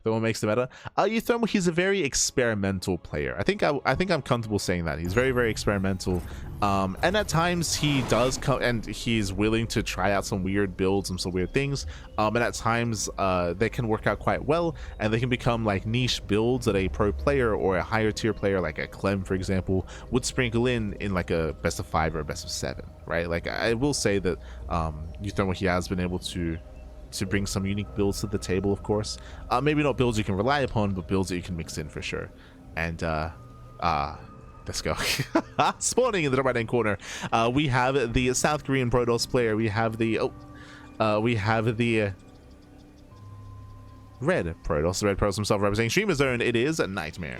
uThermal makes the meta. uThermal, he's a very experimental player. I think I'm comfortable saying that. He's very, very experimental. And at times he does come and he's willing to try out some weird builds and some weird things. And at times they can work out quite well, and they can become like niche builds that a pro player or a higher tier player like a Clem, for example, would sprinkle in like a best of 5 or a best of 7, right? Like I will say that uThermal, he has been able to bring some unique builds to the table, of course. Maybe not builds you can rely upon, but builds that you can mix in for sure. And let's go. Spawning in the right hand corner, we have the South Korean Protoss player. We have the red Protoss, the red Protoss himself representing Streamer Zone. It is NightMare.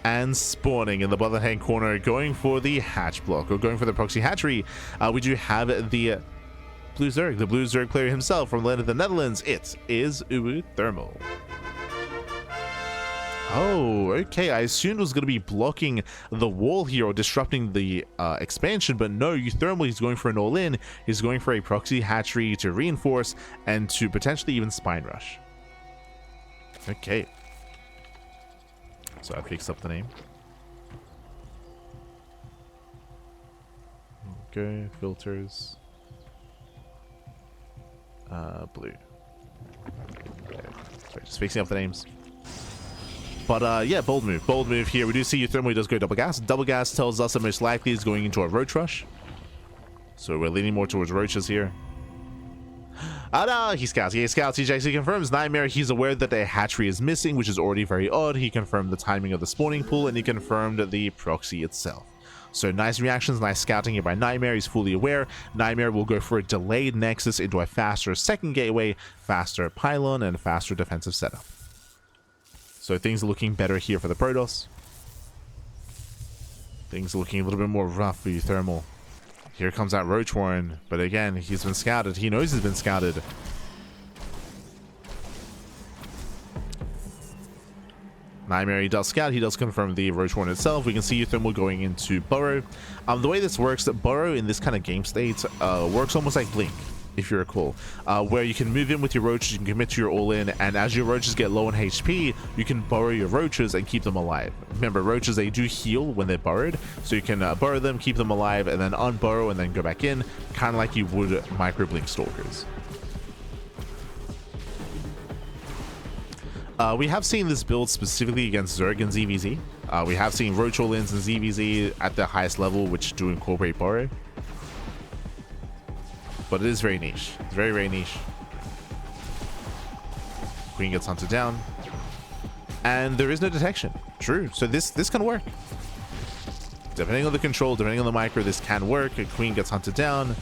And spawning in the bottom hand corner, going for the hatch block, or going for the proxy hatchery, we do have the blue Zerg player himself from the land of the Netherlands. It is uThermal. Oh, okay. I assumed it was going to be blocking the wall here or disrupting the expansion, but no, uThermal, he's going for an all-in. He's going for a proxy hatchery to reinforce and to potentially even spine rush. Okay. So I fixed up the name. Okay, filters. Blue. Okay. Sorry, just fixing up the names. But yeah, bold move here. We do see uThermal, he does go double gas. Double gas tells us that most likely is going into a roach rush. So we're leaning more towards roaches here. Oh no, he scouts. He actually confirms NightMare. He's aware that a hatchery is missing, which is already very odd. He confirmed the timing of the spawning pool, and he confirmed the proxy itself. So nice reactions, nice scouting here by NightMare. He's fully aware. NightMare will go for a delayed nexus into a faster second gateway, faster pylon, and faster defensive setup. So things are looking better here for the Protoss. Things are looking a little bit more rough for uThermal. Here comes that Roach Warren, but again, he's been scouted. He knows he's been scouted. NightMare, he does scout. He does confirm the Roach Warren itself. We can see uThermal going into Burrow. The way this works, that Burrow in this kind of game state works almost like Blink, if you recall, where you can move in with your roaches, you can commit to your all-in, and as your roaches get low on HP, you can burrow your roaches and keep them alive. Remember, roaches, they do heal when they're burrowed, so you can burrow them, keep them alive, and then unburrow and then go back in, kind of like you would microblink stalkers. We have seen this build specifically against Zerg and ZVZ. We have seen roach all-ins and ZVZ at the highest level, which do incorporate burrow. But it is very niche. It's very, very niche. Queen gets hunted down. And there is no detection. True. So this can work. Depending on the control, depending on the micro, this can work. A Queen gets hunted down.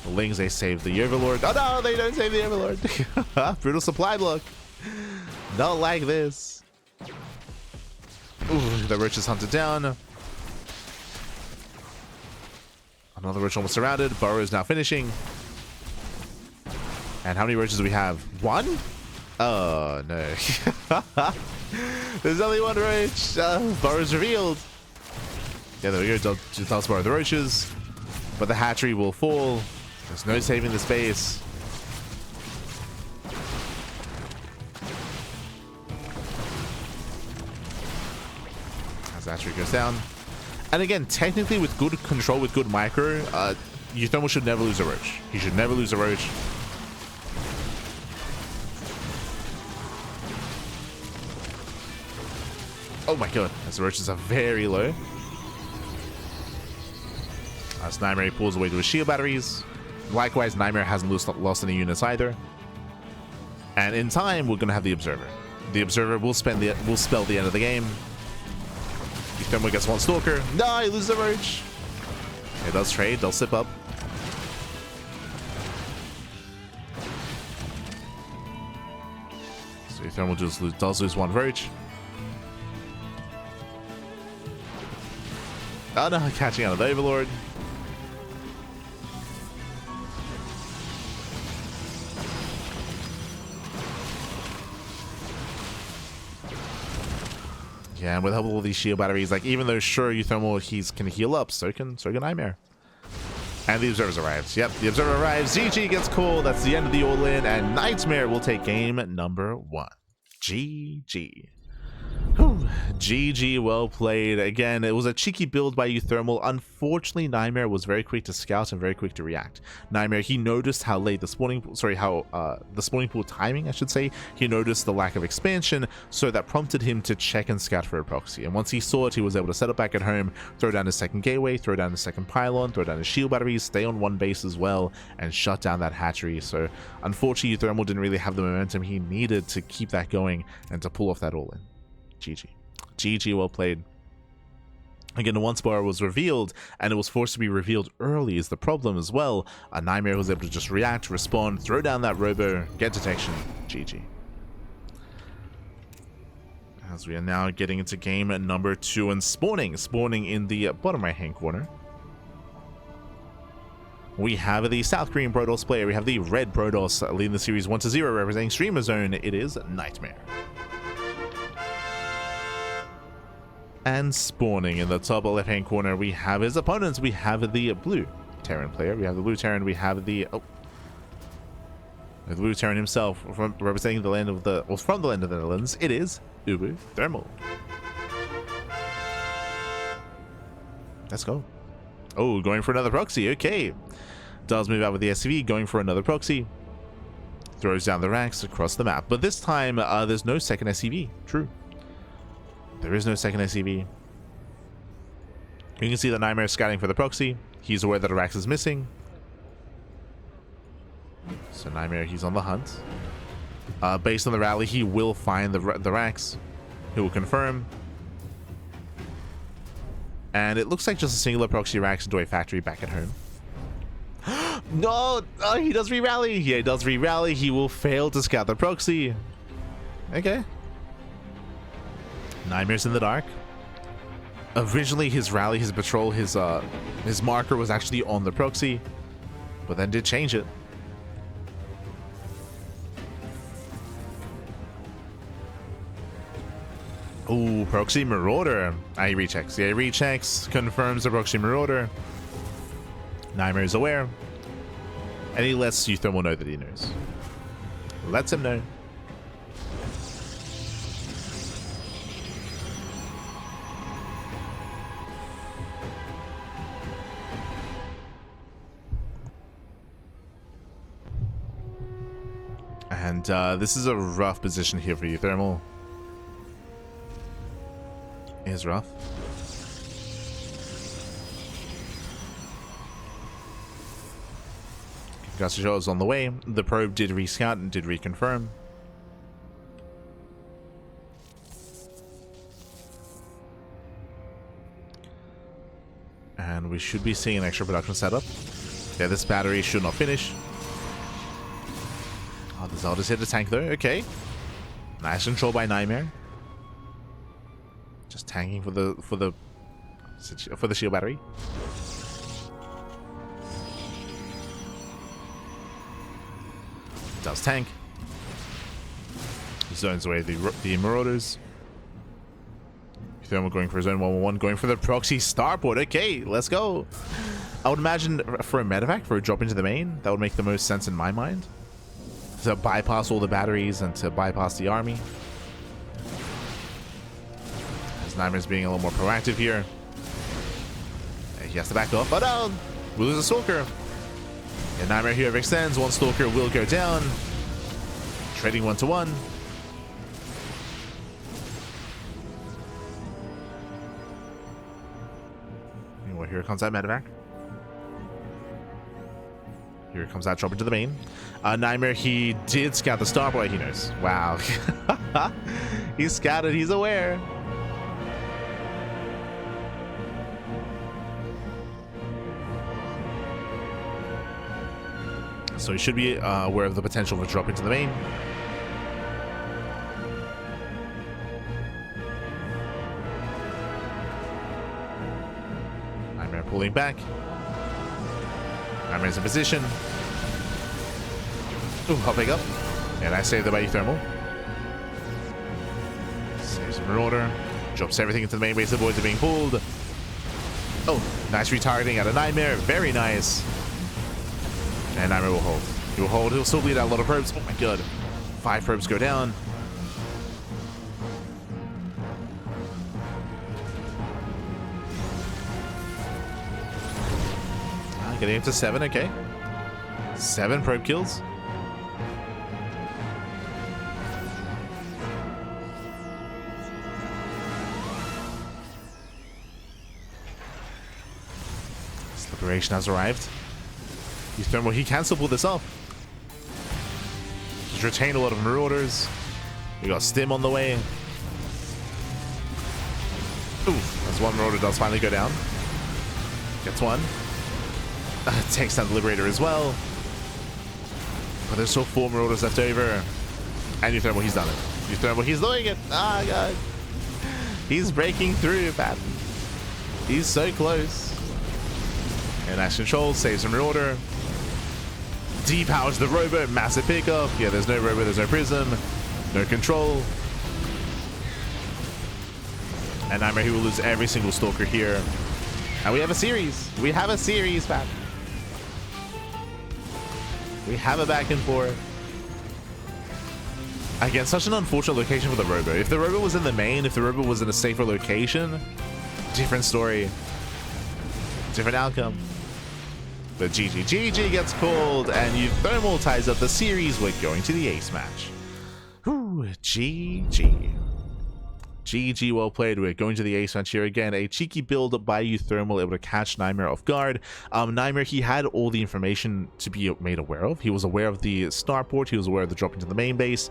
The Lings, they save the Overlord. Oh no, they don't save the Overlord. Brutal supply block. Not like this. Ooh, the Roach is hunted down. Another roach almost surrounded. Burrow is now finishing. And how many roaches do we have? One? Oh, no. There's only one roach. Burrow's revealed. Yeah, there we go. Does burrow the roaches. But the hatchery will fall. There's no saving the space. As the hatchery goes down. And again, technically with good control, with good micro, uThermal should never lose a roach. He should never lose a roach. Oh my god, as the roaches are very low. As NightMare pulls away to his shield batteries. Likewise, NightMare hasn't lost any units either. And in time, we're going to have the Observer. The Observer will spell the end of the game. uThermal gets one Stalker. No, he loses the Roach. It does trade. They'll sip up. So uThermal does lose one Roach. Oh no, catching out of the Overlord. Yeah, and with help of all these shield batteries, like even though sure uThermal can heal up, so can NightMare. And the Observers arrives. Yep, the Observer arrives. GG gets called. That's the end of the all-in, and NightMare will take game number 1. GG. Whew. GG, well played. Again, it was a cheeky build by uThermal. Unfortunately, NightMare was very quick to scout and very quick to react. NightMare, he noticed how late the spawning pool timing, I should say. He noticed the lack of expansion, so that prompted him to check and scout for a proxy. And once he saw it, he was able to set up back at home, throw down his second gateway, throw down his second pylon, throw down his shield batteries, stay on one base as well, and shut down that hatchery. So unfortunately, uThermal didn't really have the momentum he needed to keep that going and to pull off that all-in. GG. GG, well played. Again, the one spar was revealed, and it was forced to be revealed early is the problem as well. NightMare was able to just react, respond, throw down that robo, get detection. GG. As we are now getting into game number 2 and spawning in the bottom right hand corner. We have the South Korean Protoss player. We have the red Protoss leading the series 1-0, representing Streamer Zone. It is NightMare. And spawning in the top left hand corner, we have his opponents. We have the blue Terran player. We have the blue Terran. We have the blue Terran himself, from representing the land of the, well, from the land of the Netherlands. It is uThermal. Let's go. Oh, going for another proxy. Okay, does move out with the SCV, going for another proxy. Throws down the racks across the map, but this time there's no second SCV. True. There is no second SCV. You can see that NightMare is scouting for the proxy. He's aware that a Rax is missing. So NightMare, he's on the hunt. Based on the rally, he will find the Rax. He will confirm. And it looks like just a singular proxy Rax into a factory back at home. No! Oh, he does re-rally. Yeah, he does re-rally. He will fail to scout the proxy. Okay. NightMare's in the dark. Originally, his rally, his patrol, his marker was actually on the proxy, but then did change it. Ooh, proxy marauder. He rechecks. Yeah, he rechecks, confirms the proxy marauder. NightMare is aware, and he lets uThermal know that he knows. Lets him know. And this is a rough position here for uThermal. It is rough. Gustajol is on the way. The probe did rescout and did reconfirm. And we should be seeing an extra production setup. Yeah, this battery should not finish. Oh, the Zelda's hit the tank though. Okay. Nice control by NightMare. Just tanking for the shield battery. Does tank. Zones away the Marauders. uThermal going for zone 111, going for the proxy starport. Okay, let's go. I would imagine for a medevac, for a drop into the main, that would make the most sense in my mind. To bypass all the batteries and to bypass the army. As NightMare's being a little more proactive here. He has to back off. Oh no! We lose a Stalker. And NightMare here extends. One Stalker will go down. Trading 1-1. Anyway, here comes that medevac. Here comes that drop into the main. NightMare, he did scout the starport. He knows. Wow. He's scouted. He's aware. So he should be aware of the potential of a drop into the main. NightMare pulling back. NightMare's in position. Ooh, hopping up. And I saved it by uThermal. Saves the Marauder. Drops everything into the main base. The boys are being pulled. Oh, nice retargeting out of NightMare. Very nice. And NightMare will hold. He will hold. He'll still bleed out a lot of probes. Oh my god. 5 probes go down. Getting him to 7, okay. 7 probe kills. Liberation has arrived. uThermal, he can still pull this off. He's retained a lot of Marauders. We got Stim on the way. Ooh, as one Marauder does finally go down. Gets one. Takes down the Liberator as well. But there's still 4 Marauders left over. And uThermal, he's done it. uThermal, he's doing it. Ah, God. He's breaking through, man. He's so close. And Ash Control saves a Marauder. Depowers the Robo. Massive pickup. Yeah, there's no Robo, there's no Prism. No control. And NightMare, he will lose every single Stalker here. And we have a series. We have a series, man. We have a back and forth. Again, such an unfortunate location for the Robo. If the Robo was in the main, if the Robo was in a safer location, different story. Different outcome. But GG gets called, and uThermal ties up the series. We're going to the ace match. Whew, GG. GG, well played. We're going to the ace match here again. A cheeky build by uThermal, able to catch NightMare off guard. NightMare, he had all the information to be made aware of. He was aware of the starport. He was aware of the drop into the main base.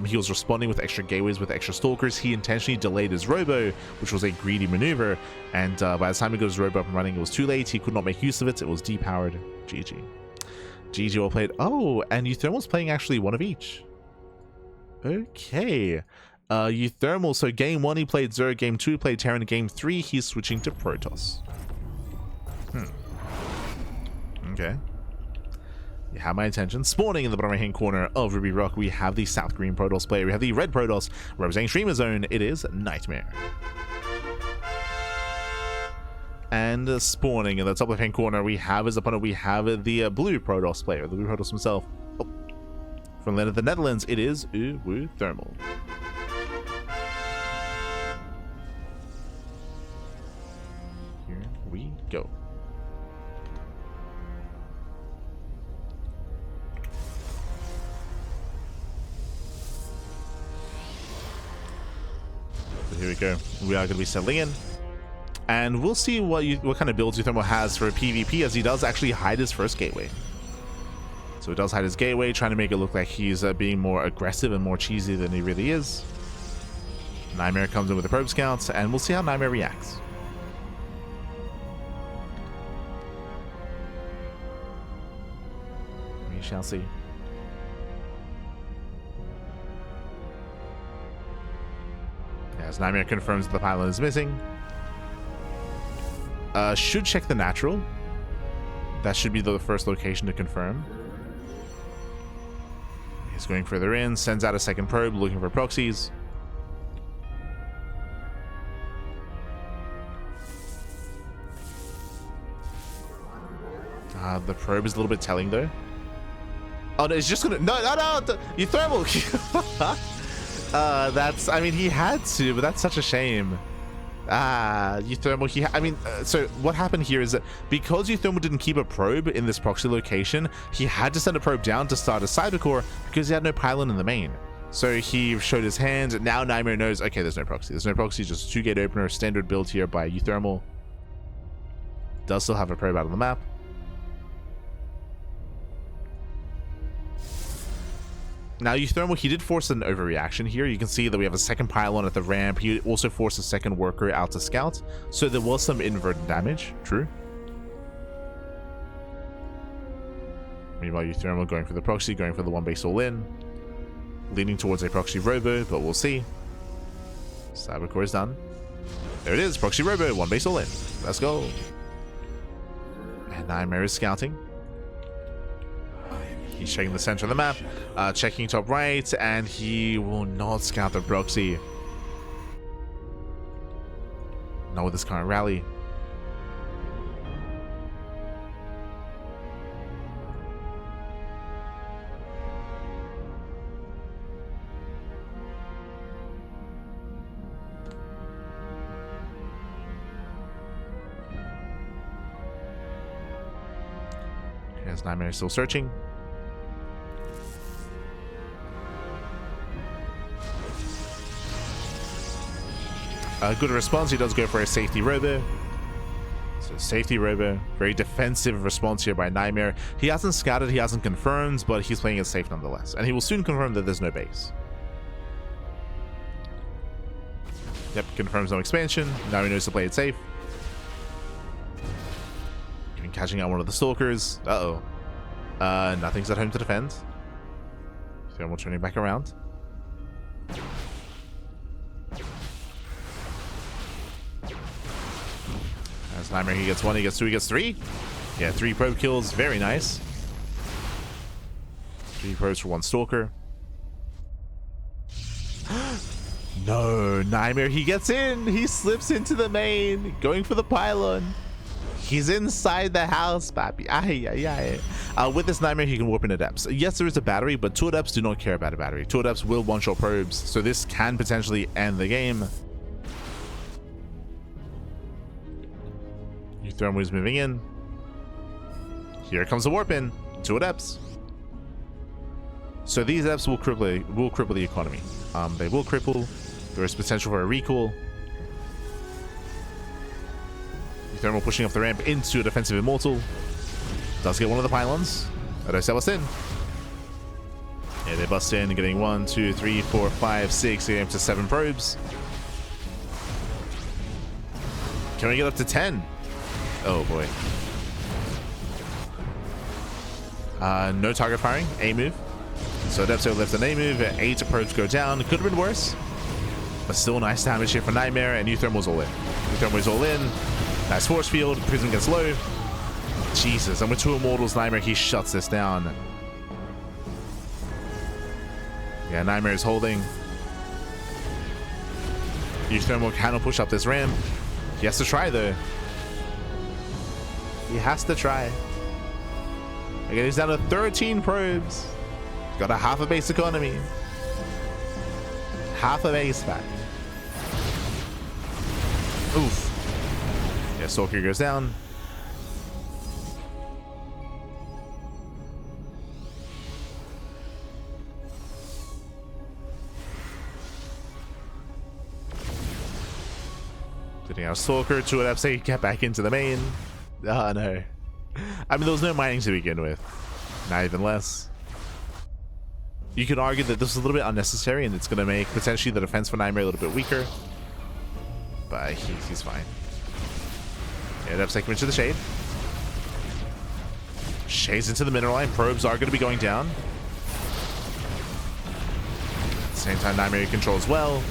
He was responding with extra gateways, with extra stalkers. He intentionally delayed his Robo, which was a greedy maneuver. And by the time he got his Robo up and running, it was too late. He could not make use of it. It was depowered. GG. GG, well played. Oh, and uThermal's playing actually one of each. Okay. uThermal, so game 1 he played Zerg, game 2 he played Terran, game 3 he's switching to Protoss. Okay. You have my attention. Spawning in the bottom right hand corner of Ruby Rock, we have the South Green Protoss player. We have the Red Protoss representing Streamer Zone. It is NightMare. And spawning in the top left hand corner, we have his opponent. We have the Blue Protoss player, the Blue Protoss himself. Oh. From the land of the Netherlands, it is uThermal. We go. So here we go. We are going to be settling in, and we'll see what kind of builds uThermal has for a PvP, as he does actually hide his first gateway. So he does hide his gateway, trying to make it look like he's being more aggressive and more cheesy than he really is. NightMare comes in with the probe scouts, and we'll see how NightMare reacts. We shall see. As NightMare confirms that the pylon is missing. Should check the natural. That should be the first location to confirm. He's going further in, sends out a second probe, looking for proxies. The probe is a little bit telling though. Oh no, it's just gonna no uThermal. That's, I mean, he had to, but that's such a shame. uThermal, so what happened here is that because uThermal didn't keep a probe in this proxy location, he had to send a probe down to start a cybercore because he had no pylon in the main. So he showed his hand. Now NightMare knows, okay, there's no proxy. There's no proxy, just 2-gate opener, standard build here by uThermal. Does still have a probe out on the map. Now uThermal, he did force an overreaction here. You can see that we have a second pylon at the ramp. He also forced a second worker out to scout. So there was some inverted damage, true. Meanwhile, uThermal going for the proxy, going for the one base all in. Leaning towards a proxy robo, but we'll see. Cybercore is done. There it is, proxy robo, one base all in. Let's go. And NightMare is scouting. He's checking the center of the map, checking top right, and he will not scout the proxy. Not with this current rally. As NightMare is still searching. A good response. He does go for a safety robo. So safety robo. Very defensive response here by NightMare. He hasn't scouted, he hasn't confirmed, but he's playing it safe nonetheless. And he will soon confirm that there's no base. Yep, confirms no expansion. Now he knows to play it safe. Even catching out one of the stalkers. Uh-oh. Nothing's at home to defend. Thermal turning back around. As NightMare, he gets 1, he gets 2, he gets 3. Yeah, 3 probe kills. Very nice. 3 probes for 1 stalker. No, NightMare, he gets in. He slips into the main, going for the pylon. He's inside the house, papi. With this NightMare, he can warp in adepts. Yes, there is a battery, but 2 adepts do not care about a battery. 2 adepts will one-shot probes, so this can potentially end the game. uThermal is moving in. Here comes the warp in. 2 adepts. So these adepts will cripple the economy. They will cripple. There is potential for a recall. uThermal pushing off the ramp into a defensive immortal. Does get one of the pylons. They bust in. Yeah, they bust in, getting 1, 2, 3, 4, 5, 6, getting up to 7 probes. Can we get up to 10? Oh boy. No target firing. A move. So Adepto left an A move. 8 probes go down. Could have been worse. But still nice damage here for NightMare, and uThermal's all in. uThermal's all in. Nice force field. Prism gets low. Jesus, and with 2 immortals, NightMare, he shuts this down. Yeah, NightMare is holding. uThermal cannot push up this ramp. He has to try though. He has to try. Again, he's down to 13 probes. He's got a half a base economy. Half a base back. Oof. Yeah, Stalker goes down. Getting out Stalker, 2 of FC, get back into the main. Oh no. I mean, there was no mining to begin with. Not even less. You could argue that this is a little bit unnecessary and it's going to make potentially the defense for NightMare a little bit weaker. But he's fine. Yeah, that's taking him into the shade. Shades into the mineral line. Probes are going to be going down. At the same time, NightMare controls well.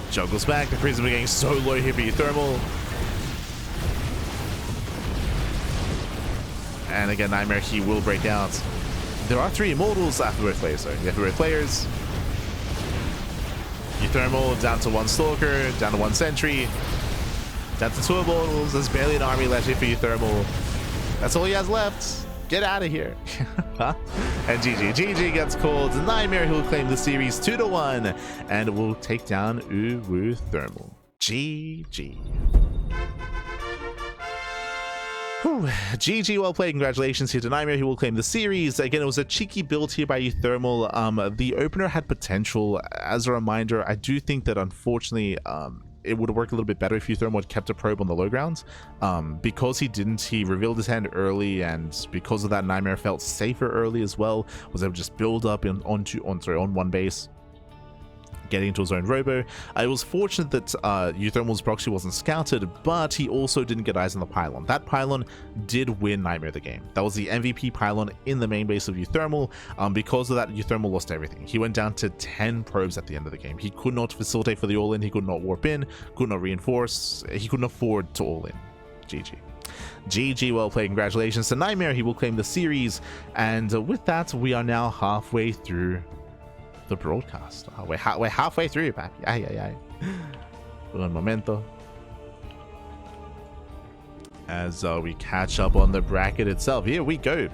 Juggles back. The Prism are getting so low here for uThermal. And again, NightMare, he will break out. There are 3 immortals after both players, though. You have both players. uThermal down to 1 stalker, down to 1 sentry, down to 2 immortals. There's barely an army left here for uThermal. That's all he has left. Get out of here. And GG gets called. NightMare, who will claim the series 2-1 and will take down uThermal. GG. Whew. GG, well played. Congratulations here to NightMare, who will claim the series. Again, it was a cheeky build here by uThermal. The opener had potential. As a reminder, I do think that unfortunately it would have worked a little bit better if uThermal had kept a probe on the low grounds. Because he didn't, he revealed his hand early, and because of that, NightMare felt safer early as well. Was able to just build up on 1 base, getting into his own robo. It was fortunate that uThermal's proxy wasn't scouted, but he also didn't get eyes on the pylon. That pylon did win NightMare the game. That was the MVP pylon in the main base of uThermal. Because of that, uThermal lost everything. He went down to 10 probes at the end of the game. He could not facilitate for the all-in, he could not warp in, could not reinforce, he couldn't afford to all-in. GG. GG, well played. Congratulations to NightMare, he will claim the series. And with that, we are now halfway through the broadcast. We're halfway through, papi. Ay. Un momento. As we catch up on the bracket itself. Here we go.